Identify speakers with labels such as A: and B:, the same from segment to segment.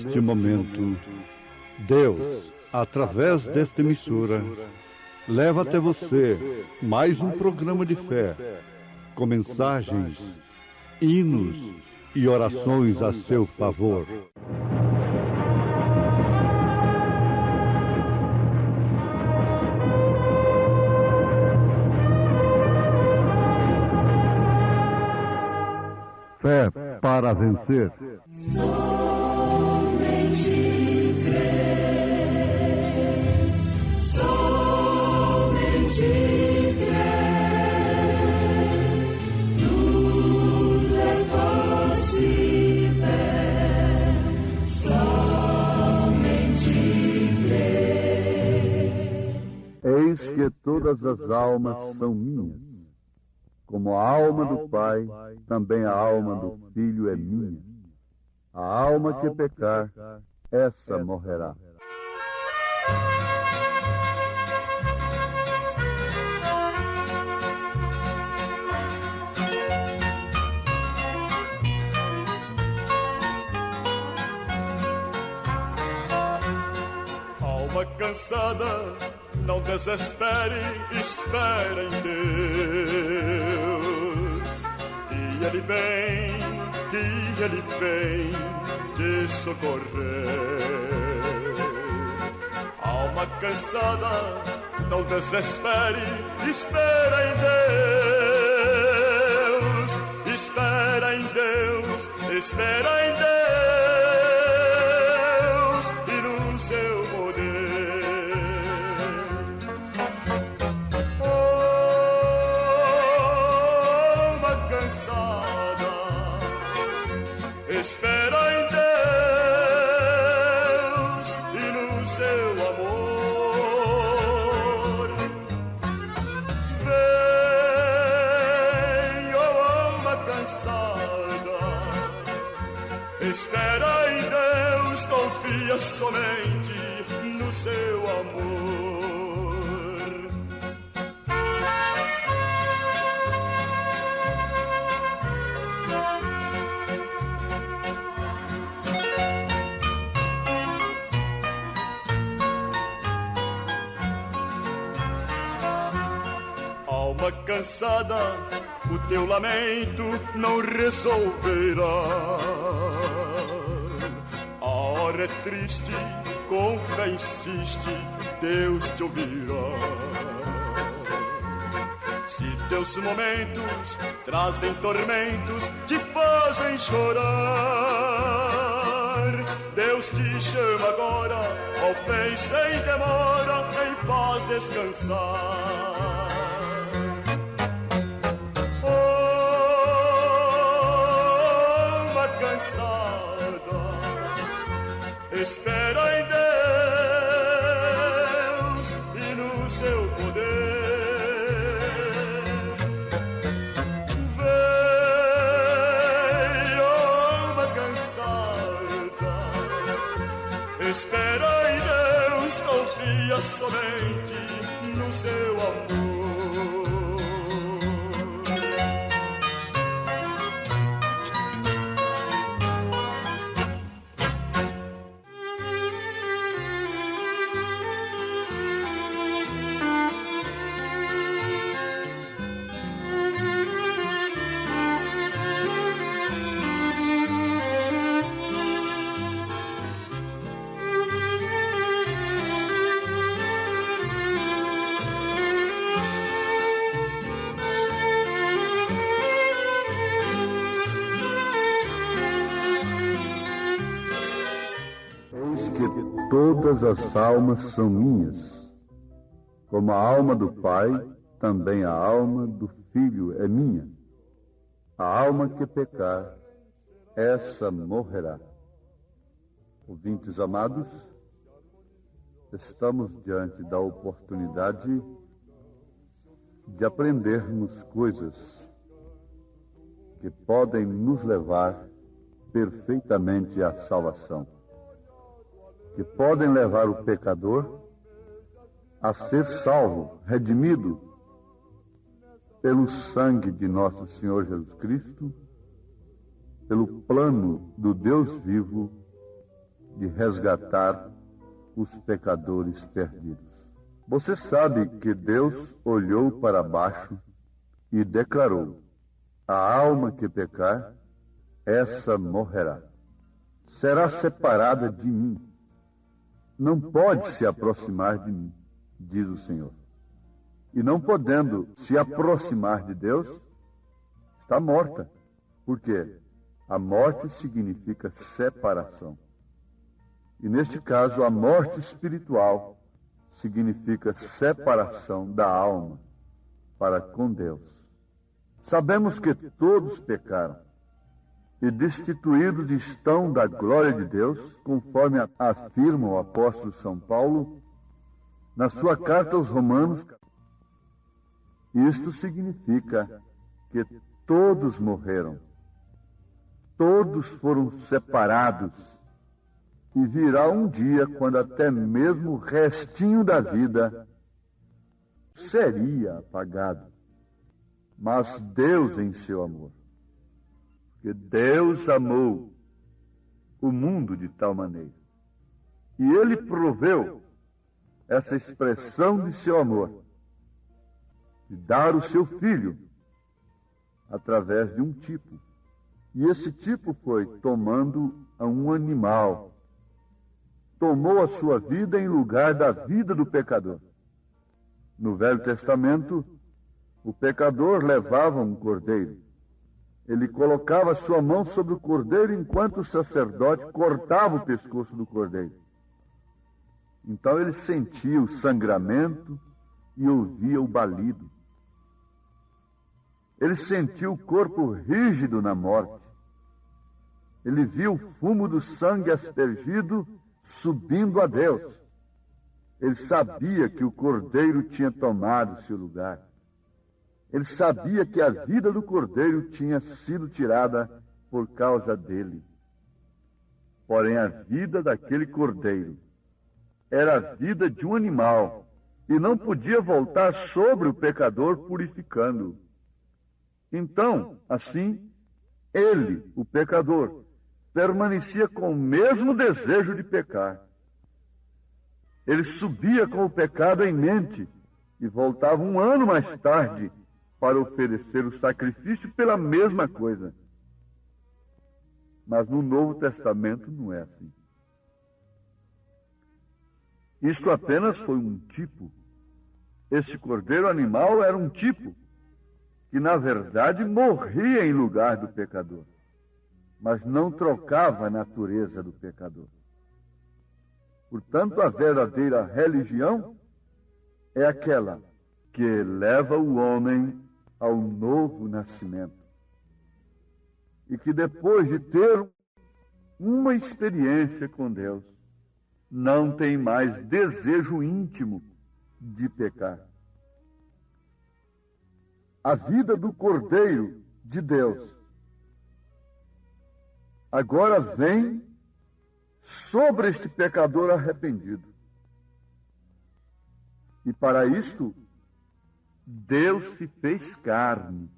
A: neste momento, Deus, através desta emissora, leva até você mais um programa de fé, com mensagens, hinos e orações a seu favor. Fé para vencer.
B: Somente crer, somente crer, tudo é possível, somente crer.
A: Eis que todas as almas são minhas. Como a alma do Pai, também a alma do Filho é minha. A alma que pecar, essa morrerá.
C: Alma cansada, não desespere, espera em Deus. E Ele vem te socorrer. Alma cansada, não desespere, espera em Deus. Espera em Deus, espera em Deus e no seu poder. Espera em Deus e no seu amor. Vem, oh alma cansada. Espera em Deus, confia somente no seu amor. Alma cansada, o teu lamento não resolverá. A hora é triste, com fé insiste, Deus te ouvirá. Se teus momentos trazem tormentos, te fazem chorar, Deus te chama agora, ó bem sem demora, em paz descansar. Espera em Deus e no seu poder. Vem, alma cansada. Espera em Deus, confia somente no seu amor.
A: Todas as almas são minhas. Como a alma do Pai, também a alma do Filho é minha. A alma que pecar, essa morrerá. Ouvintes amados, estamos diante da oportunidade de aprendermos coisas que podem nos levar perfeitamente à salvação, que podem levar o pecador a ser salvo, redimido pelo sangue de nosso Senhor Jesus Cristo, pelo plano do Deus vivo de resgatar os pecadores perdidos. Você sabe que Deus olhou para baixo e declarou: a alma que pecar, essa morrerá. Será separada de mim. Não pode se aproximar de mim, diz o Senhor. E não podendo se aproximar de Deus, está morta. Por quê? A morte significa separação. E neste caso, a morte espiritual significa separação da alma para com Deus. Sabemos que todos pecaram e destituídos estão da glória de Deus, conforme afirma o apóstolo São Paulo na sua carta aos Romanos. Isto significa que todos morreram, todos foram separados, e virá um dia quando até mesmo o restinho da vida seria apagado. Mas Deus, em seu amor, porque Deus amou o mundo de tal maneira, e Ele proveu essa expressão de seu amor, de dar o seu Filho através de um tipo. E esse tipo foi tomando a um animal, tomou a sua vida em lugar da vida do pecador. No Velho Testamento, o pecador levava um cordeiro. Ele colocava sua mão sobre o cordeiro enquanto o sacerdote cortava o pescoço do cordeiro. Então ele sentia o sangramento e ouvia o balido. Ele sentiu o corpo rígido na morte. Ele viu o fumo do sangue aspergido subindo a Deus. Ele sabia que o cordeiro tinha tomado seu lugar. Ele sabia que a vida do cordeiro tinha sido tirada por causa dele. Porém, a vida daquele cordeiro era a vida de um animal e não podia voltar sobre o pecador purificando-o. Então, assim, ele, o pecador, permanecia com o mesmo desejo de pecar. Ele subia com o pecado em mente e voltava um ano mais tarde para oferecer o sacrifício pela mesma coisa. Mas no Novo Testamento não é assim. Isto apenas foi um tipo. Esse cordeiro animal era um tipo que, na verdade, morria em lugar do pecador, mas não trocava a natureza do pecador. Portanto, a verdadeira religião é aquela que leva o homem ao novo nascimento. E que depois de ter uma experiência com Deus, não tem mais desejo íntimo de pecar. A vida do Cordeiro de Deus agora vem sobre este pecador arrependido. E para isto, Deus se fez carne,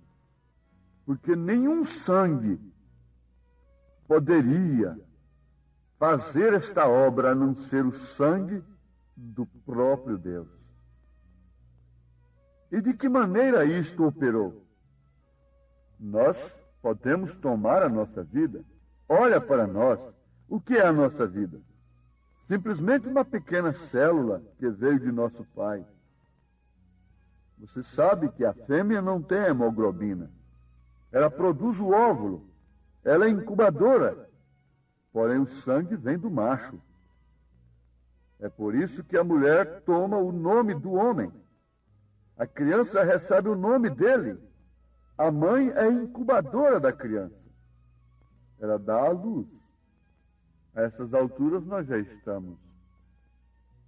A: porque nenhum sangue poderia fazer esta obra a não ser o sangue do próprio Deus. E de que maneira isto operou? Nós podemos tomar a nossa vida. Olha para nós. O que é a nossa vida? Simplesmente uma pequena célula que veio de nosso pai. Você sabe que a fêmea não tem hemoglobina. Ela produz o óvulo. Ela é incubadora. Porém, o sangue vem do macho. É por isso que a mulher toma o nome do homem. A criança recebe o nome dele. A mãe é incubadora da criança. Ela dá a luz. A essas alturas nós já estamos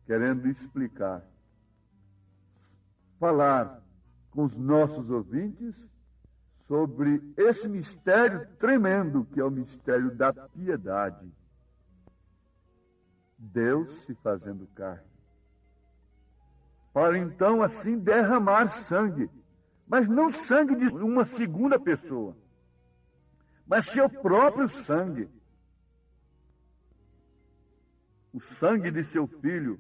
A: querendo explicar, falar com os nossos ouvintes sobre esse mistério tremendo que é o mistério da piedade. Deus se fazendo carne, para então assim derramar sangue, mas não sangue de uma segunda pessoa, mas seu próprio sangue. O sangue de seu filho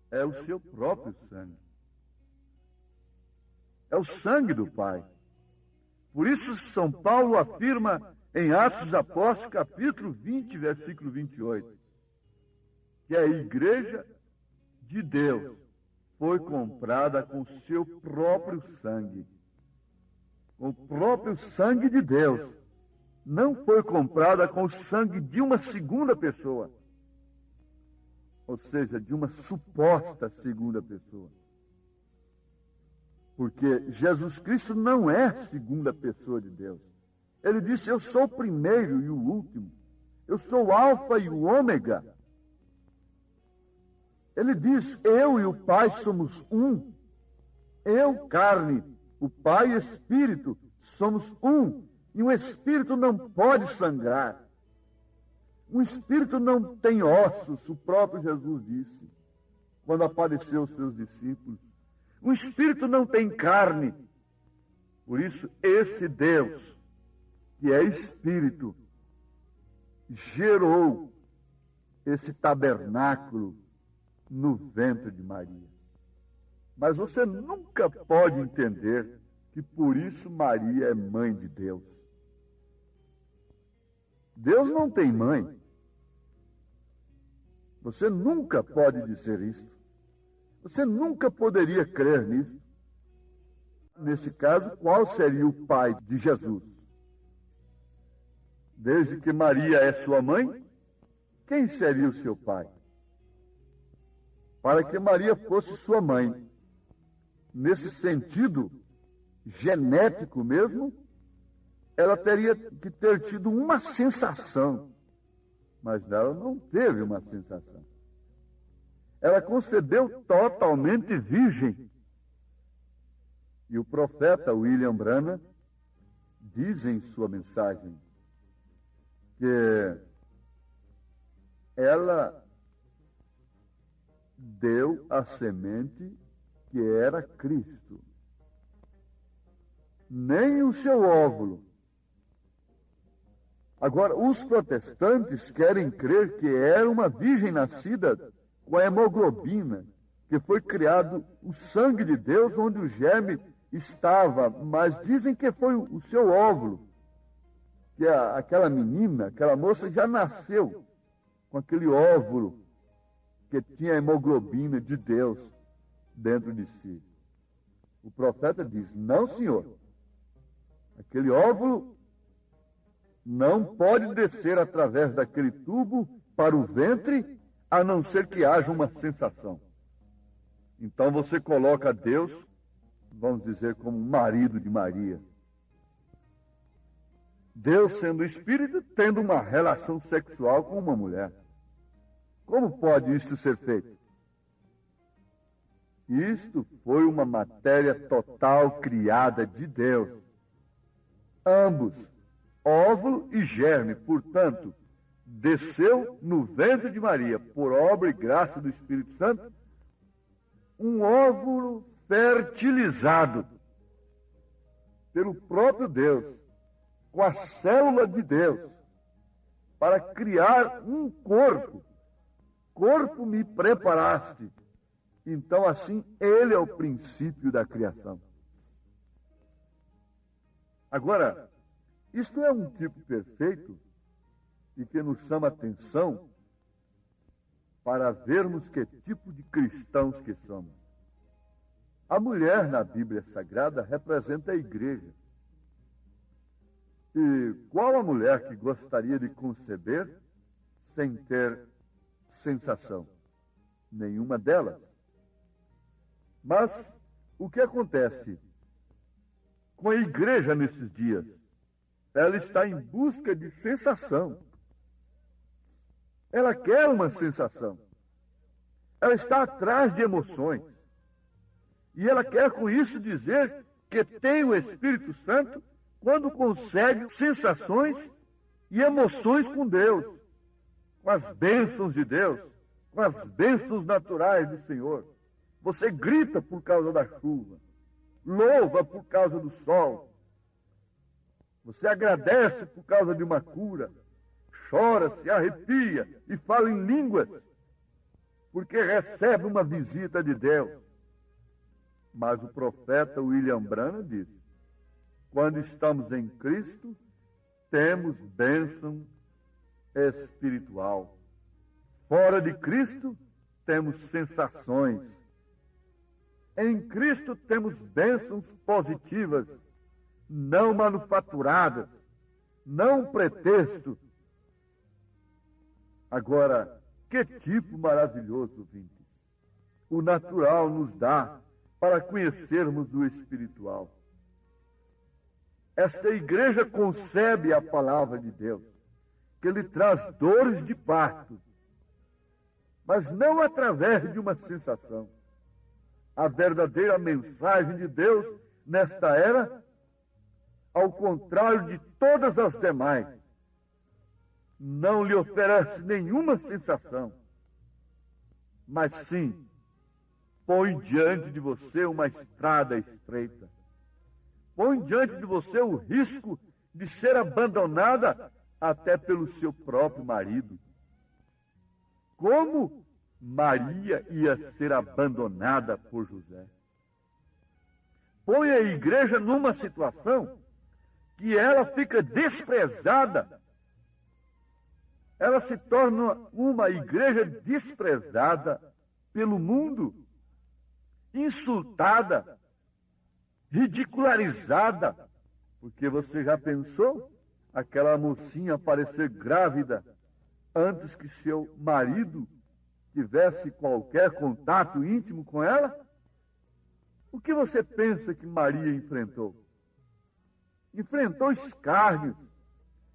A: é o seu próprio sangue. É o sangue do Pai. Por isso, São Paulo afirma em Atos dos Apóstolos, capítulo 20, versículo 28, que a igreja de Deus foi comprada com o seu próprio sangue. Com o próprio sangue de Deus. Não foi comprada com o sangue de uma segunda pessoa. Ou seja, de uma suposta segunda pessoa. Porque Jesus Cristo não é a segunda pessoa de Deus. Ele disse, eu sou o primeiro e o último. Eu sou o alfa e o ômega. Ele diz, eu e o Pai somos um. Eu, carne, o Pai, espírito, somos um. E um espírito não pode sangrar. Um espírito não tem ossos, o próprio Jesus disse, quando apareceu aos seus discípulos. Um espírito não tem carne. Por isso, esse Deus, que é espírito, gerou esse tabernáculo no ventre de Maria. Mas você nunca pode entender que por isso Maria é mãe de Deus. Deus não tem mãe. Você nunca pode dizer isso. Você nunca poderia crer nisso. Nesse caso, qual seria o pai de Jesus? Desde que Maria é sua mãe, quem seria o seu pai? Para que Maria fosse sua mãe, nesse sentido genético mesmo, ela teria que ter tido uma sensação, mas ela não teve uma sensação. Ela concebeu totalmente virgem. E o profeta William Branham diz em sua mensagem que ela deu a semente que era Cristo. Nem o seu óvulo. Agora, os protestantes querem crer que era uma virgem nascida com a hemoglobina, que foi criado o sangue de Deus onde o germe estava, mas dizem que foi o seu óvulo, que aquela menina, aquela moça já nasceu com aquele óvulo que tinha a hemoglobina de Deus dentro de si. O profeta diz, não, senhor, aquele óvulo não pode descer através daquele tubo para o ventre, a não ser que haja uma sensação. Então você coloca Deus, vamos dizer, como marido de Maria. Deus, sendo espírito, tendo uma relação sexual com uma mulher. Como pode isto ser feito? Isto foi uma matéria total criada de Deus. Ambos, óvulo e germe, portanto, desceu no ventre de Maria, por obra e graça do Espírito Santo, um óvulo fertilizado pelo próprio Deus, com a célula de Deus, para criar um corpo. Corpo me preparaste. Então, assim, ele é o princípio da criação. Agora, isto é um tipo perfeito e que nos chama a atenção para vermos que tipo de cristãos que somos. A mulher na Bíblia Sagrada representa a igreja. E qual a mulher que gostaria de conceber sem ter sensação? Nenhuma delas. Mas o que acontece com a igreja nesses dias? Ela está em busca de sensação. Ela quer uma sensação. Ela está atrás de emoções. E ela quer com isso dizer que tem o Espírito Santo quando consegue sensações e emoções com Deus, com as bênçãos de Deus, com as bênçãos naturais do Senhor. Você grita por causa da chuva, louva por causa do sol. Você agradece por causa de uma cura, chora, se arrepia e fala em línguas. porque recebe uma visita de Deus. Mas o profeta William Branham disse: quando estamos em Cristo, temos bênção espiritual. Fora de Cristo, temos sensações. Em Cristo temos bênçãos positivas, não manufaturadas, não pretexto. Agora, que tipo maravilhoso, ouvintes, o natural nos dá para conhecermos o espiritual. Esta igreja concebe a palavra de Deus, que lhe traz dores de parto, mas não através de uma sensação. A verdadeira mensagem de Deus nesta era, ao contrário de todas as demais, não lhe oferece nenhuma sensação, mas sim põe diante de você uma estrada estreita. Põe diante de você o risco de ser abandonada até pelo seu próprio marido. Como Maria ia ser abandonada por José? Põe a igreja numa situação que ela fica desprezada. Ela se torna uma igreja desprezada pelo mundo, insultada, ridicularizada. Porque você já pensou aquela mocinha aparecer grávida antes que seu marido tivesse qualquer contato íntimo com ela? O que você pensa que Maria enfrentou? Enfrentou escárnios,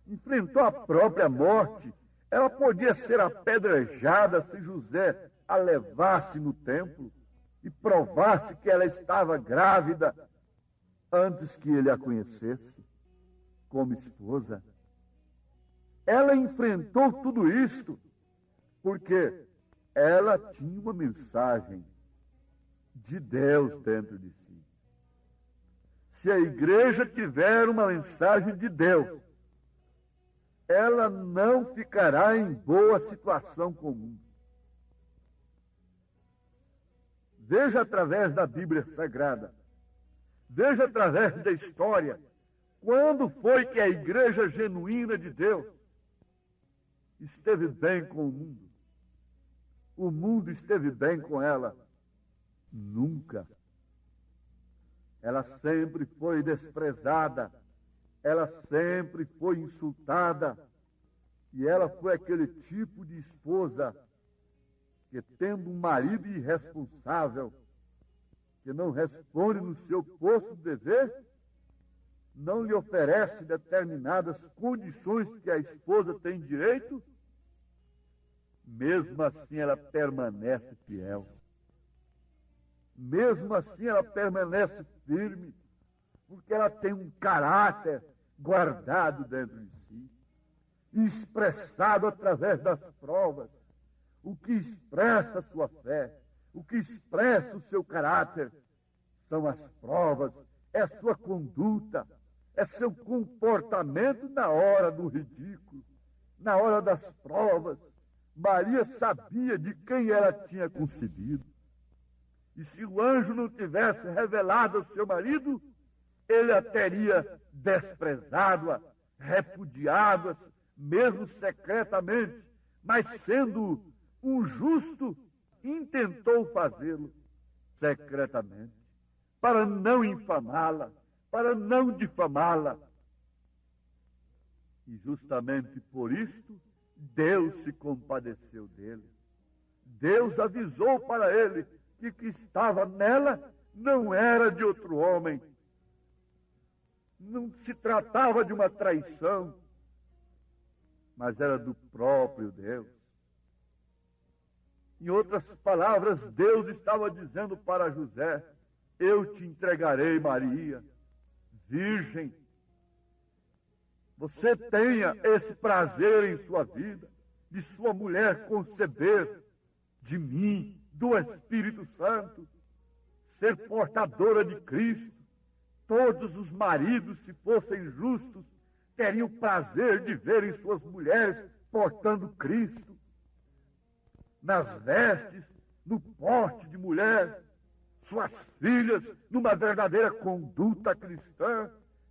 A: enfrentou a própria morte. Ela podia ser apedrejada se José a levasse no templo e provasse que ela estava grávida antes que ele a conhecesse como esposa. Ela enfrentou tudo isto porque ela tinha uma mensagem de Deus dentro de si. Se a igreja tiver uma mensagem de Deus, ela não ficará em boa situação comum. Veja através da Bíblia Sagrada, veja através da história, quando foi que a igreja genuína de Deus esteve bem com o mundo? O mundo esteve bem com ela? Nunca. Ela sempre foi desprezada, ela sempre foi insultada, e ela foi aquele tipo de esposa que, tendo um marido irresponsável, que não responde no seu posto de dever, não lhe oferece determinadas condições que a esposa tem direito, mesmo assim ela permanece fiel. Mesmo assim ela permanece firme, porque ela tem um caráter guardado dentro de si, expressado através das provas. O que expressa a sua fé, o que expressa o seu caráter, são as provas, é a sua conduta, é seu comportamento na hora do ridículo, na hora das provas. Maria sabia de quem ela tinha concebido. E se o anjo não tivesse revelado ao seu marido, ele a teria desprezado-a, repudiado-a, mesmo secretamente, mas sendo um justo, intentou fazê-lo secretamente, para não infamá-la, para não difamá-la. E justamente por isto, Deus se compadeceu dele. Deus avisou para ele que o que estava nela não era de outro homem. Não se tratava de uma traição, mas era do próprio Deus. Em outras palavras, Deus estava dizendo para José: eu te entregarei Maria, virgem. Você tenha esse prazer em sua vida, de sua mulher conceber de mim, do Espírito Santo, ser portadora de Cristo. Todos os maridos, se fossem justos, teriam prazer de verem suas mulheres portando Cristo.
D: nas vestes, no porte de mulher, suas filhas numa verdadeira conduta cristã.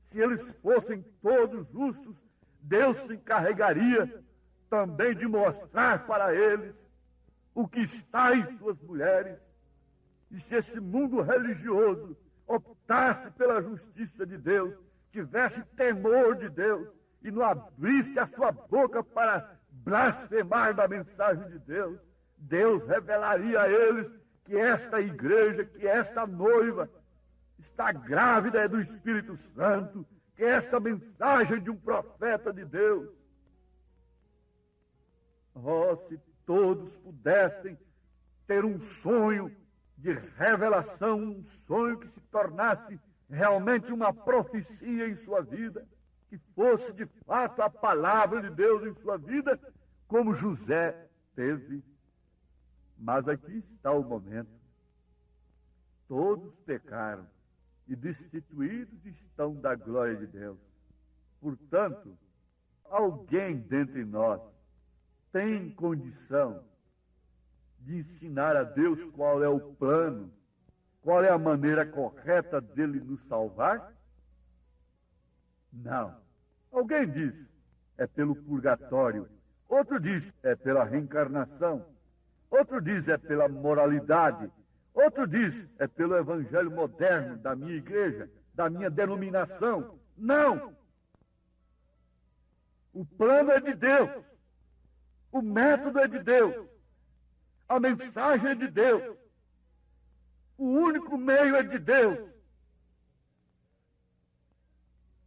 D: Se eles fossem todos justos, Deus se encarregaria também de mostrar para eles o que está em suas mulheres. E se esse mundo religioso optasse pela justiça de Deus, tivesse temor de Deus e não abrisse a sua boca para blasfemar da mensagem de Deus, Deus revelaria a eles que esta igreja, que esta noiva está grávida do Espírito Santo, que esta mensagem de um profeta de Deus. Oh, se todos pudessem ter um sonho de revelação, um sonho que se tornasse realmente uma profecia em sua vida, que fosse de fato a palavra de Deus em sua vida, como José teve. Mas aqui está o momento. Todos pecaram e destituídos estão da glória de Deus. Portanto, alguém dentre nós tem condição de ensinar a Deus qual é o plano, qual é a maneira correta dele nos salvar? Não. Alguém diz, é pelo purgatório. Outro diz, é pela reencarnação. Outro diz, é pela moralidade. Outro diz, é pelo evangelho moderno da minha igreja, da minha denominação. Não! O plano é de Deus. O método é de Deus. A mensagem é de Deus. O único meio é de Deus.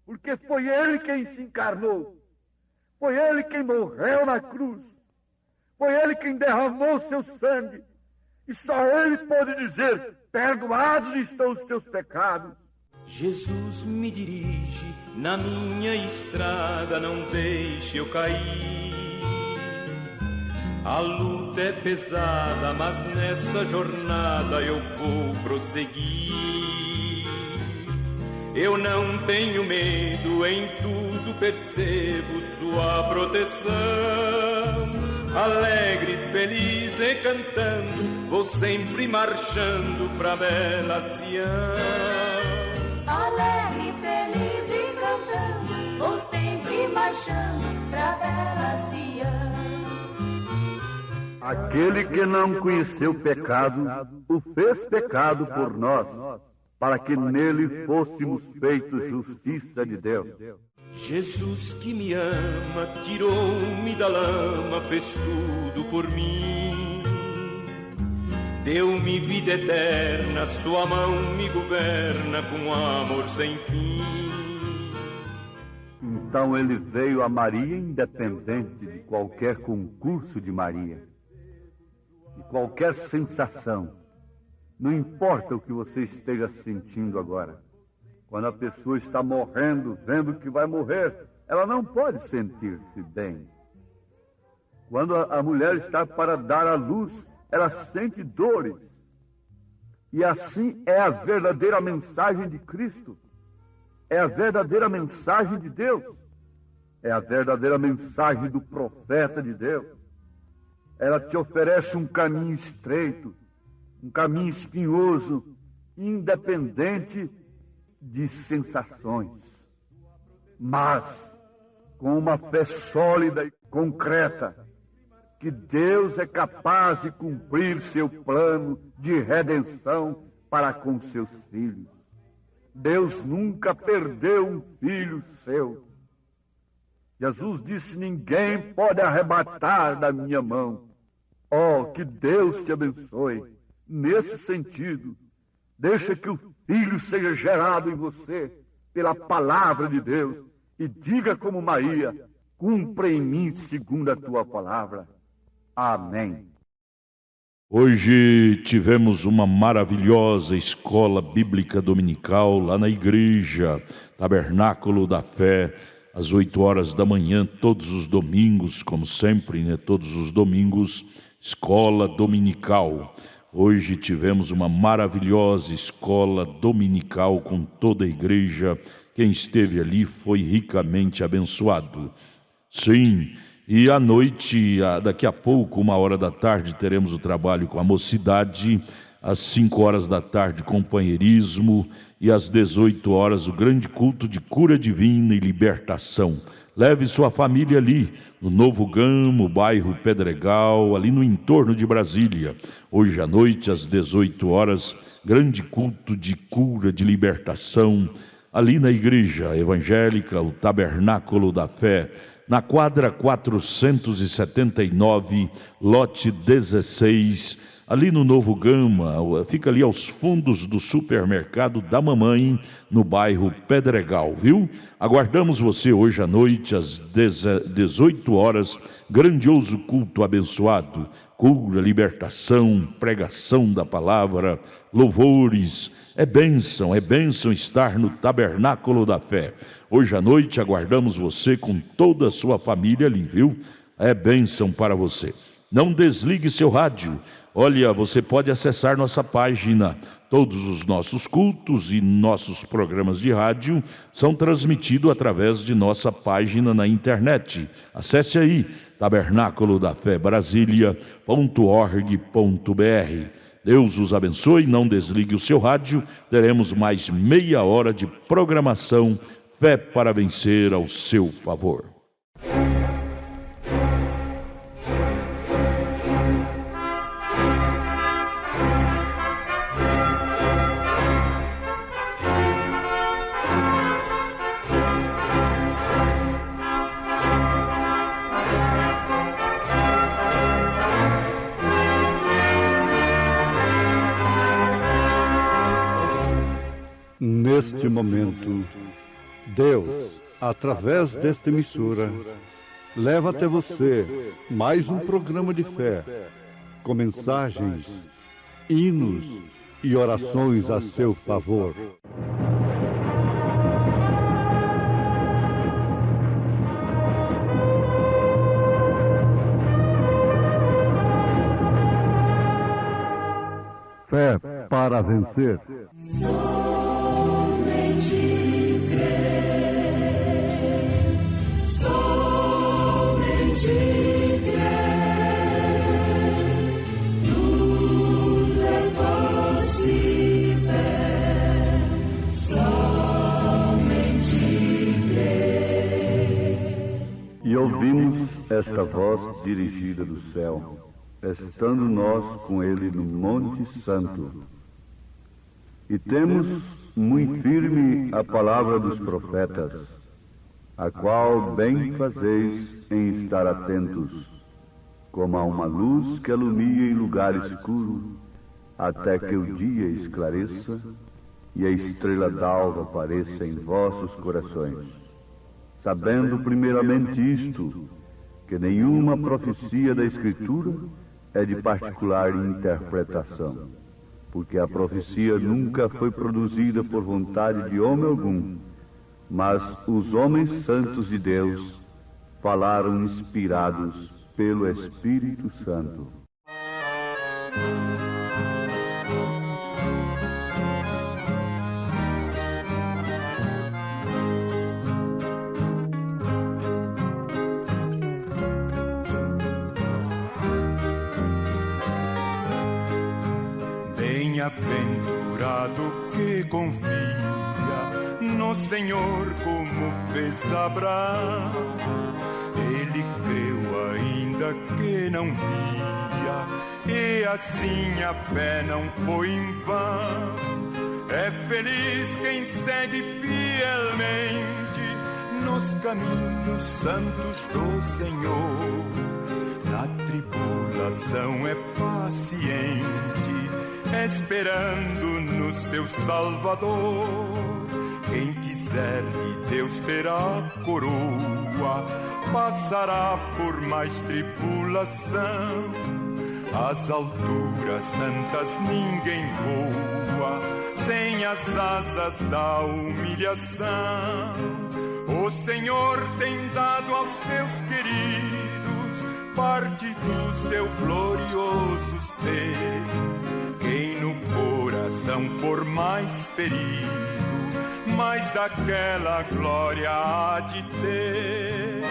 D: Porque foi Ele quem se encarnou. Foi Ele quem morreu na cruz. Foi Ele quem derramou seu sangue. E só Ele pode dizer, perdoados estão os teus pecados.
C: Jesus me dirige na minha estrada, não deixe eu cair. A luta é pesada, mas nessa jornada eu vou prosseguir. Eu não tenho medo, em tudo percebo sua proteção. Alegre, feliz e cantando, vou sempre marchando pra bela Sião.
B: Alegre, feliz e cantando, vou sempre marchando pra bela Sião.
A: Aquele que não conheceu pecado, o fez pecado por nós, para que nele fôssemos feitos justiça de Deus.
C: Jesus que me ama, tirou-me da lama, fez tudo por mim. Deu-me vida eterna, sua mão me governa com amor sem fim.
A: Então ele veio a Maria independente de qualquer concurso de Maria, de qualquer sensação. Não importa o que você esteja sentindo agora. Quando a pessoa está morrendo, vendo que vai morrer, ela não pode sentir-se bem. Quando a mulher está para dar à luz, ela sente dores. E assim é a verdadeira mensagem de Cristo. É a verdadeira mensagem de Deus. É a verdadeira mensagem do profeta de Deus. Ela te oferece um caminho estreito, um caminho espinhoso, independente de sensações, mas com uma fé sólida e concreta, que Deus é capaz de cumprir seu plano de redenção para com seus filhos. Deus nunca perdeu um filho seu. Jesus disse, ninguém pode arrebatar da minha mão. Oh, que Deus te abençoe. Nesse sentido, deixa que o Filho seja gerado em você pela palavra de Deus e diga como Maria, cumpra em mim segundo a tua palavra. Amém.
E: Hoje tivemos uma maravilhosa escola bíblica dominical lá na igreja, Tabernáculo da Fé, às 8 horas da manhã, todos os domingos, como sempre, né? Todos os domingos, escola dominical. Hoje tivemos uma maravilhosa escola dominical com toda a igreja. Quem esteve ali foi ricamente abençoado. Sim, E à noite, daqui a pouco, 13h, teremos o trabalho com a mocidade. Às 17h, companheirismo. E às 18h, o grande culto de cura divina e libertação. Leve sua família ali, no Novo Gamo, bairro Pedregal, ali no entorno de Brasília. Hoje à noite, às 18h, grande culto de cura, de libertação, ali na Igreja Evangélica, o Tabernáculo da Fé, na quadra 479, lote 16, ali no Novo Gama, fica ali aos fundos do supermercado da mamãe, no bairro Pedregal, viu? Aguardamos você hoje à noite, às 18h, grandioso culto abençoado, cura, libertação, pregação da palavra, louvores. É bênção estar no Tabernáculo da Fé. Hoje à noite aguardamos você com toda a sua família ali, viu? É bênção para você. Não desligue seu rádio. Olha, você pode acessar nossa página. Todos os nossos cultos e nossos programas de rádio são transmitidos através de nossa página na internet. Acesse aí, tabernaculodafebrasilia.org.br. Deus os abençoe, não desligue o seu rádio. Teremos mais meia hora de programação. Fé para vencer ao seu favor.
A: Neste momento, Deus, através desta emissora, leva até você mais um programa de fé, com mensagens, hinos e orações a seu favor. Fé para vencer.
B: Somente crer, tudo é possível. Somente crer.
A: E ouvimos esta voz dirigida do céu, estando nós com ele no Monte Santo. E temos muito firme a palavra dos profetas, a qual bem fazeis em estar atentos, como a uma luz que alumia em lugar escuro, até que o dia esclareça e a estrela d'alva apareça em vossos corações. Sabendo primeiramente isto, que nenhuma profecia da Escritura é de particular interpretação, porque a profecia nunca foi produzida por vontade de homem algum, mas os homens santos de Deus falaram inspirados pelo Espírito Santo.
C: Bem-aventurado que confia no Senhor como fez Abraão. Ele creu ainda que não via, e assim a fé não foi em vão. É feliz quem segue fielmente nos caminhos santos do Senhor. Na tribulação é paciente, esperando no seu Salvador. Quem quiser de Deus terá coroa, passará por mais tribulação. Às alturas santas ninguém voa, sem as asas da humilhação. O Senhor tem dado aos seus queridos parte do seu glorioso ser. Quem no coração for mais ferido, mais daquela glória há de ter.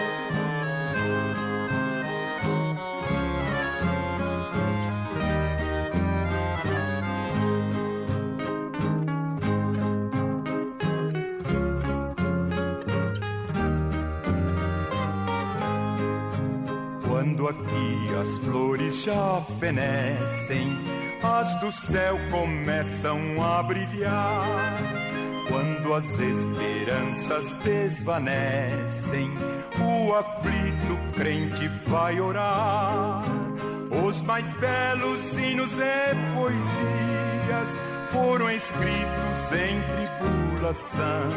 F: Quando aqui as flores já fenecem, as do céu começam a brilhar. Quando as esperanças desvanecem, o aflito crente vai orar. Os mais belos hinos e poesias foram escritos em tribulação.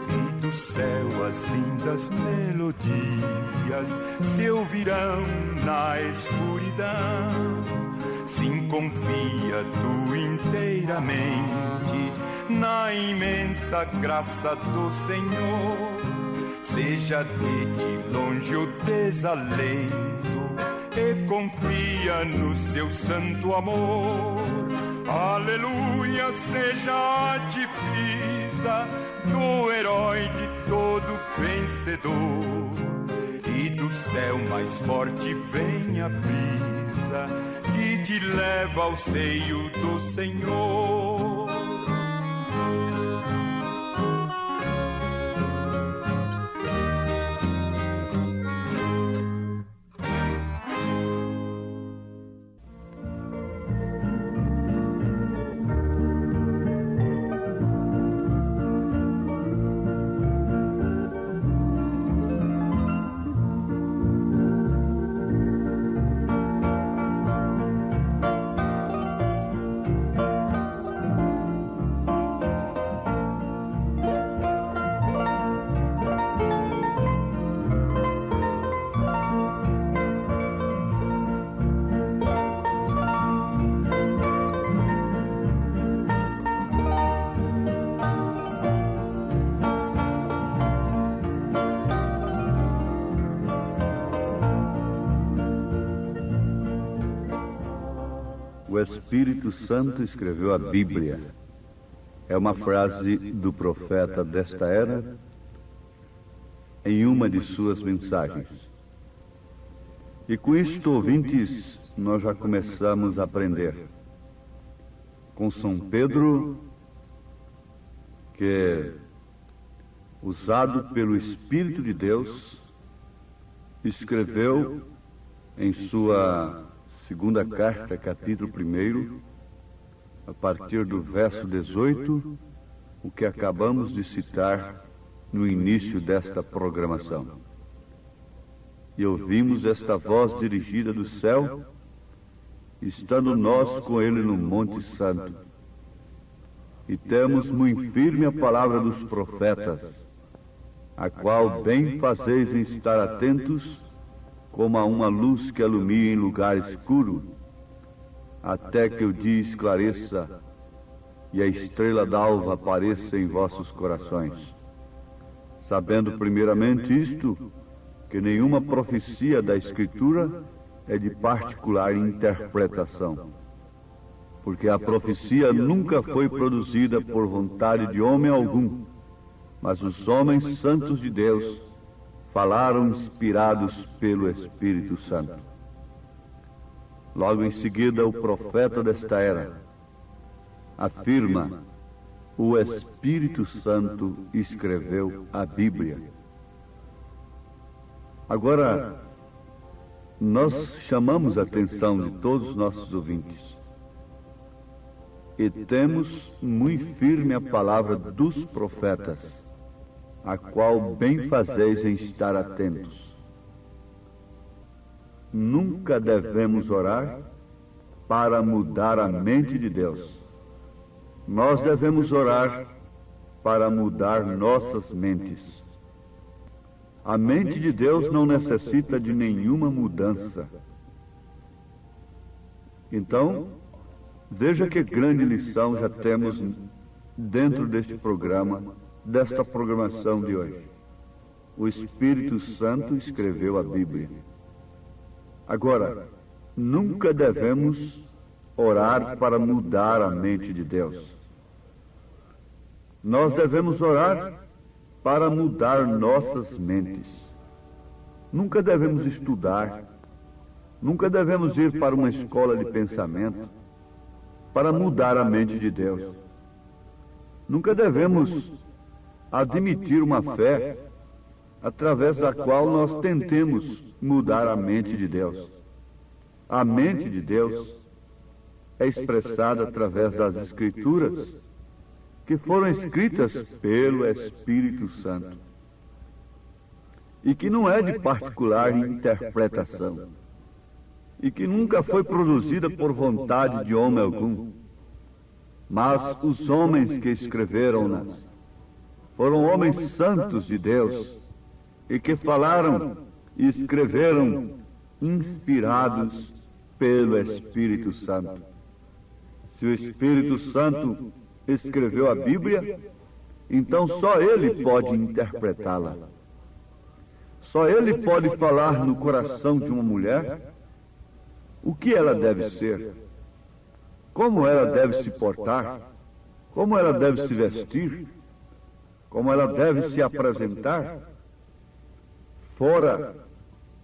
F: E do céu as lindas melodias se ouvirão na escuridão. Sim, confia tu inteiramente na imensa graça do Senhor. Seja de ti longe o desalento e confia no seu santo amor. Aleluia, seja a divisa do herói de todo vencedor. E do céu mais forte vem a brisa que te leva ao seio do Senhor.
A: O Espírito Santo escreveu a Bíblia. É uma frase do profeta desta era em uma de suas mensagens. E com isto, ouvintes, nós já começamos a aprender. Com São Pedro, que, usado pelo Espírito de Deus, escreveu em sua segunda carta, capítulo 1, a partir do verso 18, o que acabamos de citar no início desta programação. E ouvimos esta voz dirigida do céu, estando nós com ele no Monte Santo. E temos muito firme a palavra dos profetas, a qual bem fazeis em estar atentos, como a uma luz que alumia em lugar escuro, até que o dia esclareça e a estrela d'alva apareça em vossos corações. Sabendo primeiramente isto, que nenhuma profecia da Escritura é de particular interpretação, porque a profecia nunca foi produzida por vontade de homem algum, mas os homens santos de Deus falaram inspirados pelo Espírito Santo. Logo em seguida, o profeta desta era afirma: o Espírito Santo escreveu a Bíblia. Agora, nós chamamos a atenção de todos os nossos ouvintes e temos muito firme a palavra dos profetas, a qual bem fazeis em estar atentos. Nunca devemos orar para mudar a mente de Deus. Nós devemos orar para mudar nossas mentes. A mente de Deus não necessita de nenhuma mudança. Então, veja que grande lição já temos dentro deste programa, desta programação de hoje. O Espírito Santo escreveu a Bíblia. Agora, nunca devemos orar para mudar a mente de Deus. Nós devemos orar para mudar nossas mentes. Nunca devemos estudar, nunca devemos ir para uma escola de pensamento para mudar a mente de Deus. Nunca devemos admitir uma fé através da qual nós tentemos mudar a mente de Deus. A mente de Deus é expressada através das Escrituras, que foram escritas pelo Espírito Santo, e que não é de particular interpretação, e que nunca foi produzida por vontade de homem algum, mas os homens que escreveram-nas foram homens santos de Deus, e que falaram e escreveram inspirados pelo Espírito Santo. Se o Espírito Santo escreveu a Bíblia, então só Ele pode interpretá-la. Só Ele pode falar no coração de uma mulher o que ela deve ser, como ela deve se portar, como ela deve se vestir, como ela deve se apresentar fora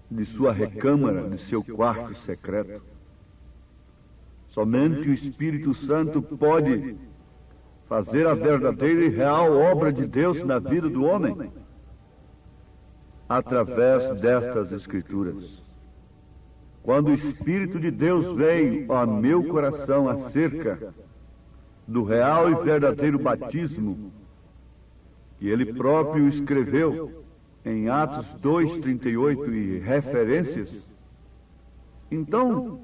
A: de sua recâmara, de seu quarto secreto. Somente o Espírito Santo pode fazer a verdadeira e real obra de Deus na vida do homem, através destas Escrituras. Quando o Espírito de Deus veio ao meu coração acerca do real e verdadeiro batismo, que Ele próprio escreveu em Atos 2:38 e referências, então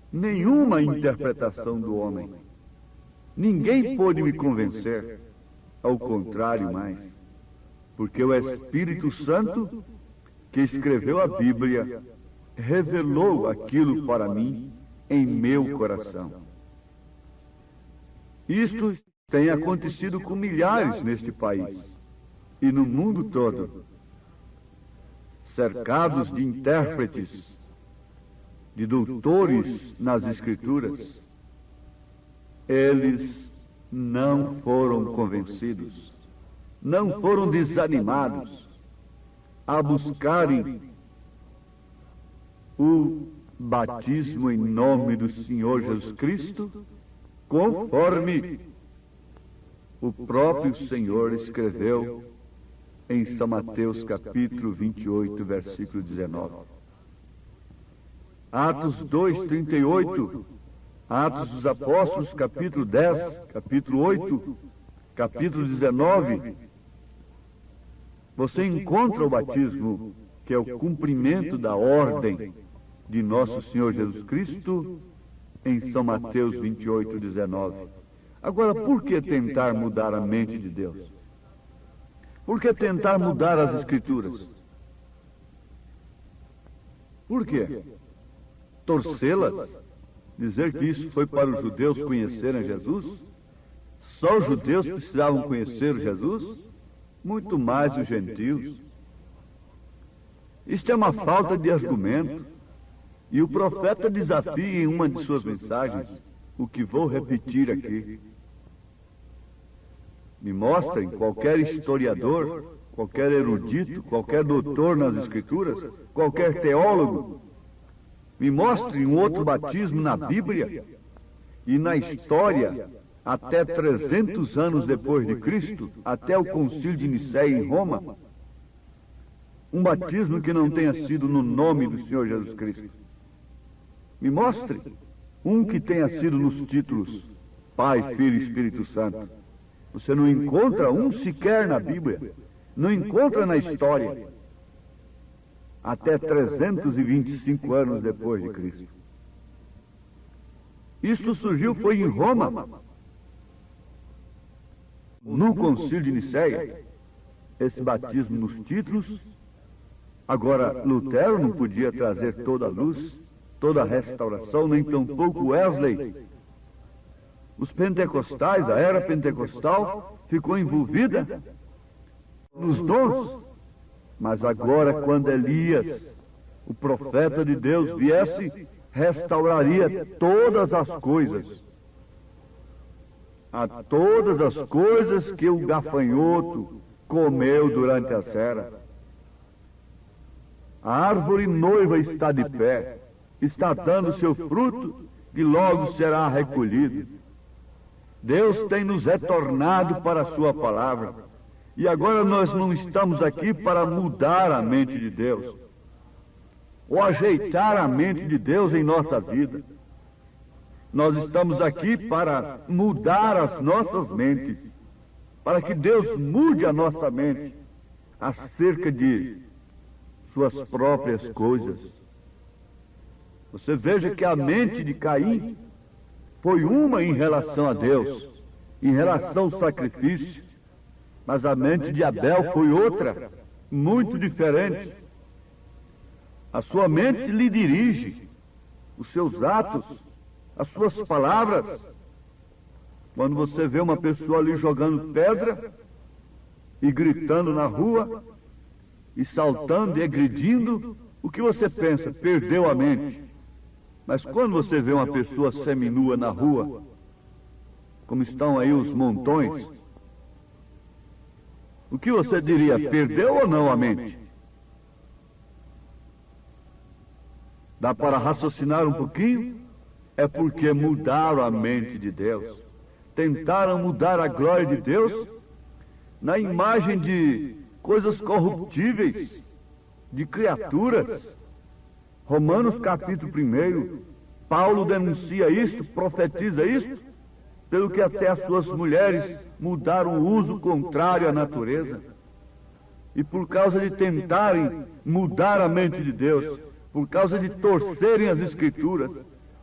A: nenhuma interpretação do homem, ninguém pôde me convencer, ao contrário mais, porque o Espírito Santo, que escreveu a Bíblia, revelou aquilo para mim em meu coração. Isto tem acontecido com milhares neste país e no mundo todo, cercados de intérpretes, de doutores nas Escrituras. Eles não foram convencidos, não foram desanimados a buscarem o batismo em nome do Senhor Jesus Cristo, conforme o próprio Senhor escreveu em São Mateus capítulo 28, versículo 19. Atos 2:38, Atos dos Apóstolos, capítulo 10, capítulo 8, capítulo 19, você encontra o batismo, que é o cumprimento da ordem de nosso Senhor Jesus Cristo, em São Mateus 28, 19. Agora, por que tentar mudar a mente de Deus? Por que tentar mudar as Escrituras? Por quê? Torcê-las? Dizer que isso foi para os judeus conhecerem Jesus? Só os judeus precisavam conhecer Jesus? Muito mais os gentios. Isto é uma falta de argumento. E o profeta desafia em uma de suas mensagens o que vou repetir aqui. Me mostrem qualquer historiador, qualquer erudito, qualquer doutor nas Escrituras, qualquer teólogo, me mostrem um outro batismo na Bíblia e na história, até 300 anos depois de Cristo, até o Concílio de Nicéia em Roma, um batismo que não tenha sido no nome do Senhor Jesus Cristo. Me mostre um que tenha sido nos títulos Pai, Filho e Espírito Santo. Você não encontra um sequer na Bíblia, não encontra na história, até 325 anos depois de Cristo. Isto surgiu foi em Roma, no Concílio de Nicéia, esse batismo nos títulos. Agora, Lutero não podia trazer toda a luz, toda a restauração, nem tampouco Wesley. Os pentecostais, a era pentecostal, ficou envolvida nos dons. Mas agora, quando Elias, o profeta de Deus, viesse, restauraria todas as coisas. A todas as coisas que o gafanhoto comeu durante a sera. A árvore noiva está de pé, está dando seu fruto, que logo será recolhido. Deus tem nos retornado para a sua palavra.
D: E agora nós não estamos aqui para mudar a mente de Deus, ou ajeitar a mente de Deus em nossa vida. Nós estamos aqui para mudar as nossas mentes, para que Deus mude a nossa mente acerca de suas próprias coisas. Você veja que a mente de Caim foi uma em relação a Deus, em relação ao sacrifício, mas a mente de Abel foi outra, muito diferente. A sua mente lhe dirige, os seus atos, as suas palavras. Quando você vê uma pessoa ali jogando pedra e gritando na rua, e saltando e agredindo, o que você pensa? Perdeu a mente. Mas quando você vê uma pessoa seminua na rua, como estão aí os montões, o que você diria? Perdeu ou não a mente? Dá para raciocinar um pouquinho? É porque mudaram a mente de Deus. Tentaram mudar a glória de Deus na imagem de coisas corruptíveis, de criaturas. Romanos capítulo 1, Paulo denuncia isto, profetiza isto, pelo que até as suas mulheres mudaram o uso contrário à natureza. E por causa de tentarem mudar a mente de Deus, por causa de torcerem as Escrituras,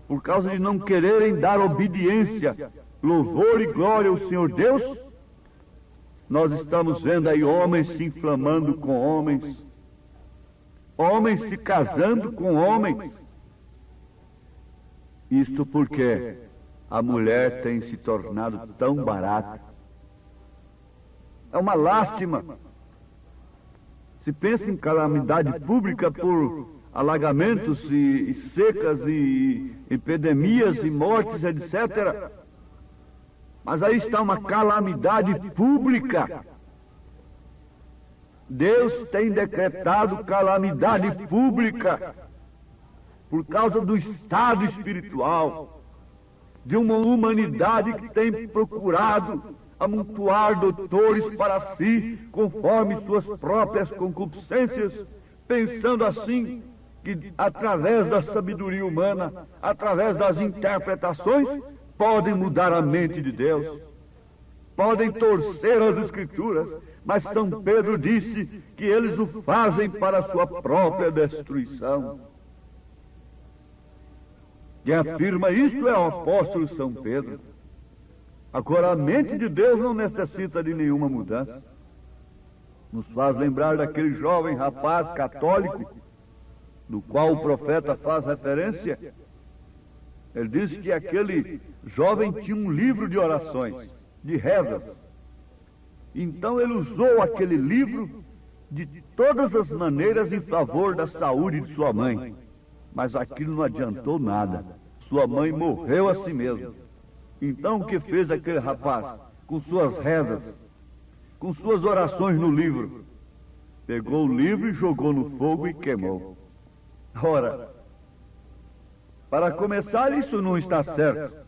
D: por causa de não quererem dar obediência, louvor e glória ao Senhor Deus, nós estamos vendo aí homens se inflamando com homens, homens se casando com homens. Isto porque a mulher tem se tornado tão barata. É uma lástima. Se pensa em calamidade pública por alagamentos e secas e epidemias e mortes, etc. Mas aí está uma calamidade pública. Deus tem decretado calamidade pública por causa do estado espiritual de uma humanidade que tem procurado amontoar doutores para si, conforme suas próprias concupiscências, pensando assim que através da sabedoria humana, através das interpretações, podem mudar a mente de Deus, podem torcer as Escrituras, mas São Pedro disse que eles o fazem para a sua própria destruição. Quem afirma isto é o apóstolo São Pedro. Agora, a mente de Deus não necessita de nenhuma mudança. Nos faz lembrar daquele jovem rapaz católico, do qual o profeta faz referência. Ele diz que aquele jovem tinha um livro de orações, de rezas. Então ele usou aquele livro de todas as maneiras em favor da saúde de sua mãe. Mas aquilo não adiantou nada. Sua mãe morreu a si mesma. Então o que fez aquele rapaz? Com suas rezas, com suas orações no livro, pegou o livro e jogou no fogo e queimou. Ora, para começar, isso não está certo.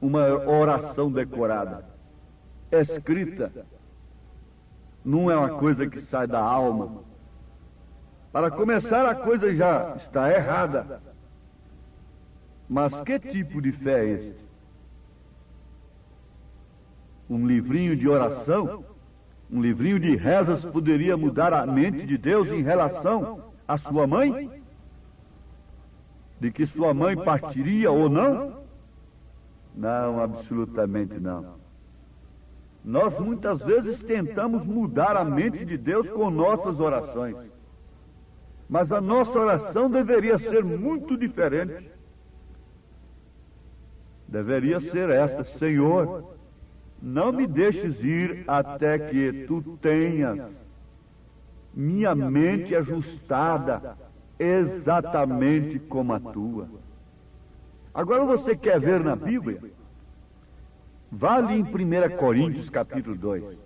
D: Uma oração decorada, escrita, não é uma coisa que sai da alma. Para começar, a coisa já está errada. Mas que tipo de fé é este? Um livrinho de oração, um livrinho de rezas poderia mudar a mente de Deus em relação à sua mãe? De que sua mãe partiria ou não? Não, absolutamente não. Nós muitas vezes tentamos mudar a mente de Deus com nossas orações. Mas a nossa oração deveria ser muito diferente. Deveria ser esta: Senhor, não me deixes ir até que tu tenhas minha mente ajustada exatamente como a tua. Agora você quer ver na Bíblia? Vá ali em 1 Coríntios capítulo 2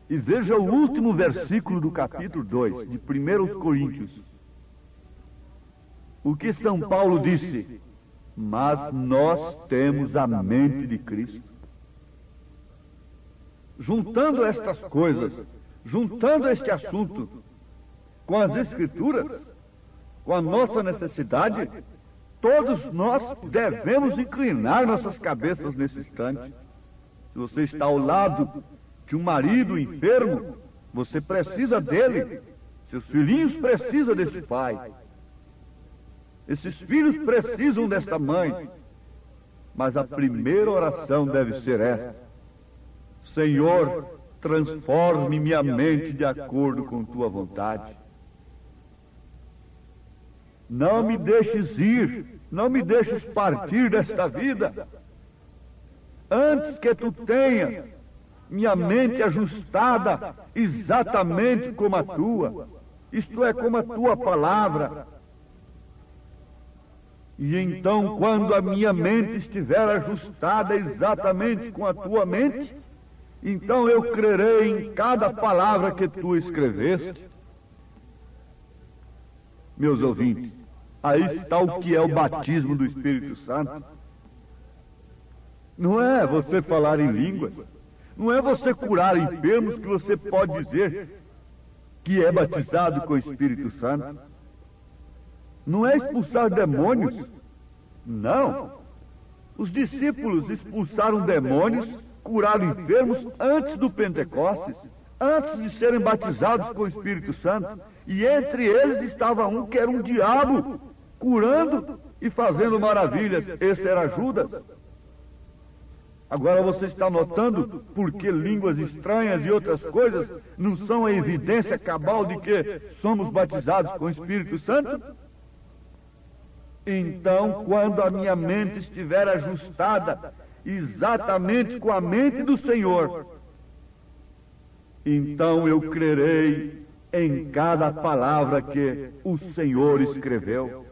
D: e veja o último versículo do capítulo 2 de 1 Coríntios. O que São Paulo disse? Mas nós temos a mente de Cristo. juntando estas coisas, juntando este assunto com as Escrituras, com a nossa necessidade, todos nós devemos inclinar nossas cabeças nesse instante. Se você está ao lado de um marido enfermo, você precisa dele. Seus filhinhos precisam desse pai. Esses filhos precisam desta mãe. Mas a primeira oração deve ser esta: Senhor, transforme minha mente de acordo com tua vontade. Não me deixes ir, não me deixes partir desta vida, antes que tu tenhas minha mente ajustada exatamente como a tua, isto é, como a tua palavra. E então, quando a minha mente estiver ajustada exatamente com a tua mente, então eu crerei em cada palavra que tu escreveste. Meus ouvintes, aí está o que é o batismo do Espírito Santo. Não é você falar em línguas, não é você curar enfermos que você pode dizer que é batizado com o Espírito Santo. Não é expulsar demônios, não. Os discípulos expulsaram demônios, curaram enfermos antes do Pentecostes, antes de serem batizados com o Espírito Santo. E entre eles estava um que era um diabo, curando e fazendo maravilhas. Este era Judas. Agora você está notando porque línguas estranhas e outras coisas não são a evidência cabal de que somos batizados com o Espírito Santo? Então, quando a minha mente estiver ajustada exatamente com a mente do Senhor, então eu crerei em cada palavra que o Senhor escreveu.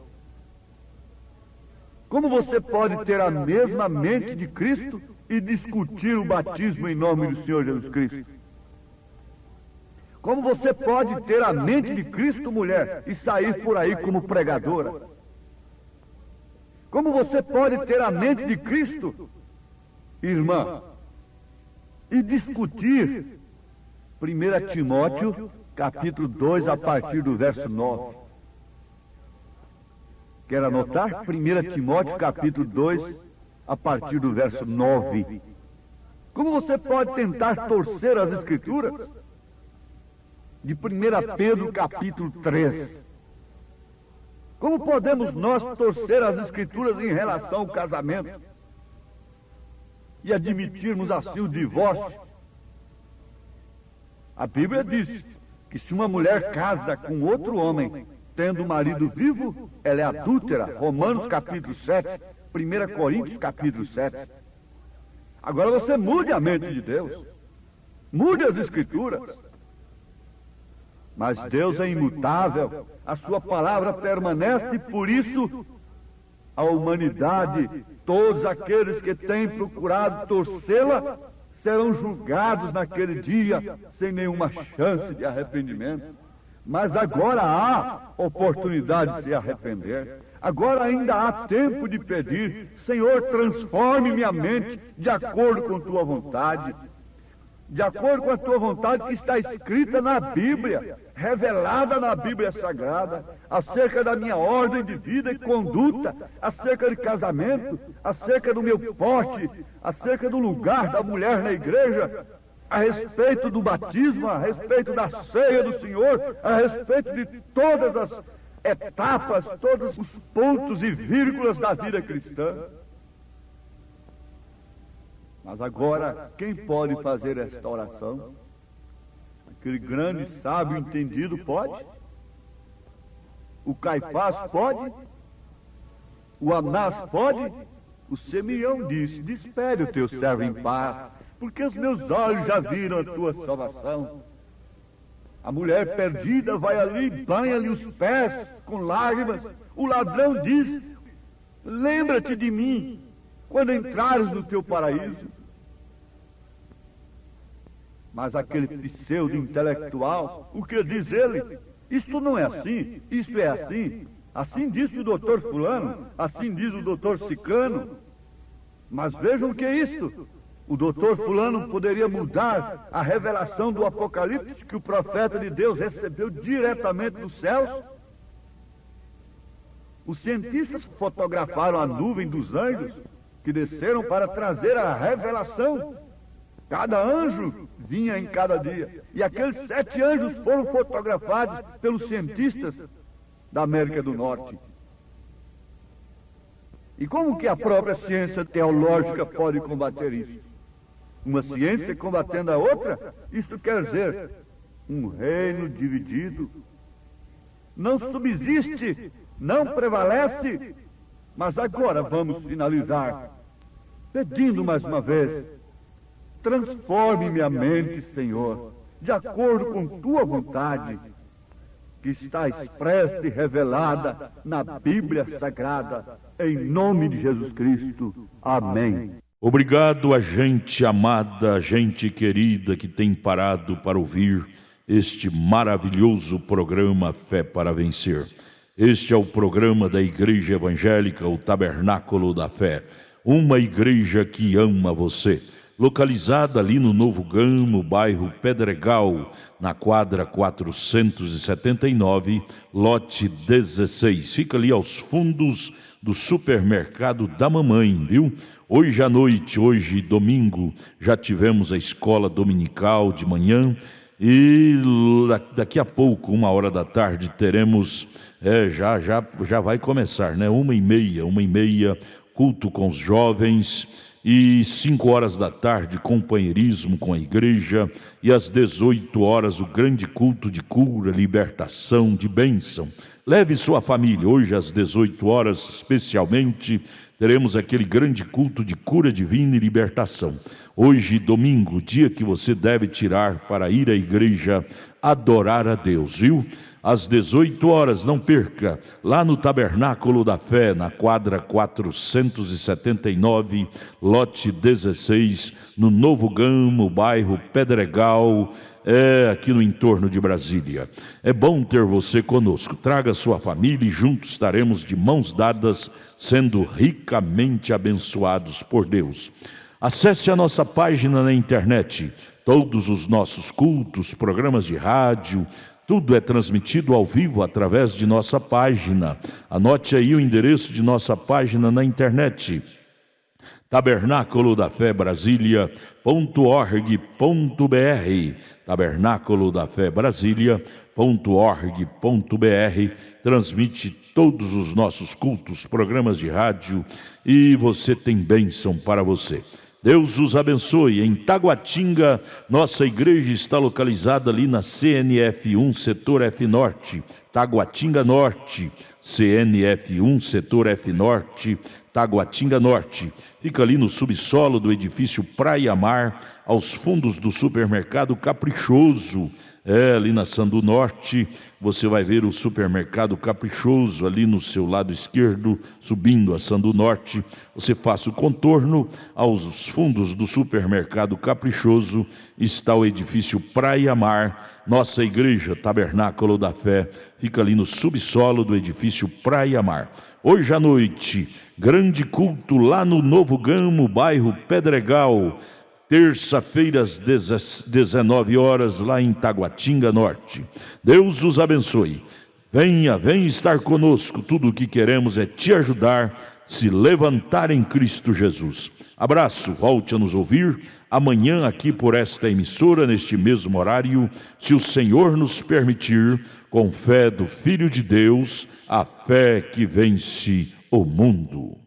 D: Como você pode ter a mesma mente de Cristo e discutir o batismo em nome do Senhor Jesus Cristo? Como você pode ter a mente de Cristo, mulher, e sair por aí como pregadora? Como você pode ter a mente de Cristo, irmã, e discutir 1 Timóteo, capítulo 2, a partir do verso 9? Quer anotar? 1 Timóteo, capítulo 2, a partir do verso 9. Como você pode tentar torcer as Escrituras? De 1 Pedro, capítulo 3. Como podemos nós torcer as Escrituras em relação ao casamento e admitirmos assim o divórcio? A Bíblia diz que se uma mulher casa com outro homem, tendo o marido vivo, ela é adúltera. Romanos capítulo 7, 1 Coríntios capítulo 7. Agora você mude a mente de Deus, mude as Escrituras. Mas Deus é imutável, a sua palavra permanece, por isso a humanidade, todos aqueles que têm procurado torcê-la, serão julgados naquele dia sem nenhuma chance de arrependimento. Mas agora há oportunidade de se arrepender. Agora ainda há tempo de pedir: Senhor, transforme minha mente de acordo com tua vontade. De acordo com a tua vontade que está escrita na Bíblia, revelada na Bíblia Sagrada, acerca da minha ordem de vida e conduta, acerca de casamento, acerca do meu porte, acerca do lugar da mulher na igreja, a respeito do batismo, a respeito da ceia do Senhor, a respeito de todas as etapas, todos os pontos e vírgulas da vida cristã. Mas agora, quem pode fazer esta oração? Aquele grande sábio entendido pode? O Caifás pode? O Anás pode? O Simeão disse: despede o teu servo em paz, porque os meus olhos já viram a tua salvação. A mulher perdida vai ali, banha-lhe os pés com lágrimas. O ladrão diz: lembra-te de mim quando entrares no teu paraíso. Mas aquele pseudo-intelectual, o que diz ele? Isto não é assim, isto é assim. Assim disse o doutor fulano, assim diz o doutor ciclano. Mas vejam o que é isto. O doutor fulano poderia mudar a revelação do Apocalipse que o profeta de Deus recebeu diretamente dos céus? Os cientistas fotografaram a nuvem dos anjos que desceram para trazer a revelação. Cada anjo vinha em cada dia. E aqueles 7 anjos foram fotografados pelos cientistas da América do Norte. E como que a própria ciência teológica pode combater isso? Uma ciência combatendo a outra? Isto quer dizer, um reino dividido. Não subsiste, não prevalece. Mas agora vamos finalizar, pedindo mais uma vez, transforme minha mente, Senhor, de acordo com tua vontade, que está expressa e revelada na Bíblia Sagrada, em nome de Jesus Cristo. Amém.
E: Obrigado a gente amada, gente querida que tem parado para ouvir este maravilhoso programa Fé para Vencer. Este é o programa da Igreja Evangélica, o Tabernáculo da Fé, uma igreja que ama você, localizada ali no Novo Gamo, bairro Pedregal, na quadra 479, lote 16. Fica ali aos fundos do supermercado da mamãe, viu? Hoje à noite, hoje domingo, já tivemos a escola dominical de manhã e daqui a pouco, 1h da tarde, teremos, já vai começar, né? 1h30, culto com os jovens, e 5h da tarde, companheirismo com a igreja, e às 18h o grande culto de cura, libertação, de bênção. Leve sua família, hoje às 18h especialmente, teremos aquele grande culto de cura divina e libertação. Hoje, domingo, dia que você deve tirar para ir à igreja adorar a Deus, viu? Às 18h, não perca, lá no Tabernáculo da Fé, na quadra 479, lote 16, no Novo Gamo, bairro Pedregal, aqui no entorno de Brasília. É bom ter você conosco. Traga sua família e juntos estaremos de mãos dadas, sendo ricamente abençoados por Deus. Acesse a nossa página na internet. Todos os nossos cultos, programas de rádio, tudo é transmitido ao vivo através de nossa página. Anote aí o endereço de nossa página na internet: Tabernáculo da Fé Brasília.org.br, Tabernáculo da Fé Brasília.org.br. Transmite todos os nossos cultos, programas de rádio, e você tem bênção para você. Deus os abençoe. Em Taguatinga, nossa igreja está localizada ali na CNF1, setor F Norte, Taguatinga Norte, CNF1, setor F Norte, Taguatinga Norte. Fica ali no subsolo do edifício Praia Mar, aos fundos do supermercado Caprichoso. Ali na Sandu Norte, você vai ver o supermercado Caprichoso ali no seu lado esquerdo, subindo a Sandu Norte. Você faça o contorno, aos fundos do supermercado Caprichoso está o edifício Praia Mar. Nossa igreja Tabernáculo da Fé fica ali no subsolo do edifício Praia Mar. Hoje à noite, grande culto lá no Novo Gamo, bairro Pedregal. Terça-feira às 19h, lá em Taguatinga Norte. Deus os abençoe. Venha estar conosco. Tudo o que queremos é te ajudar, se levantar em Cristo Jesus. Abraço, volte a nos ouvir amanhã aqui por esta emissora, neste mesmo horário, se o Senhor nos permitir, com fé do Filho de Deus, a fé que vence o mundo.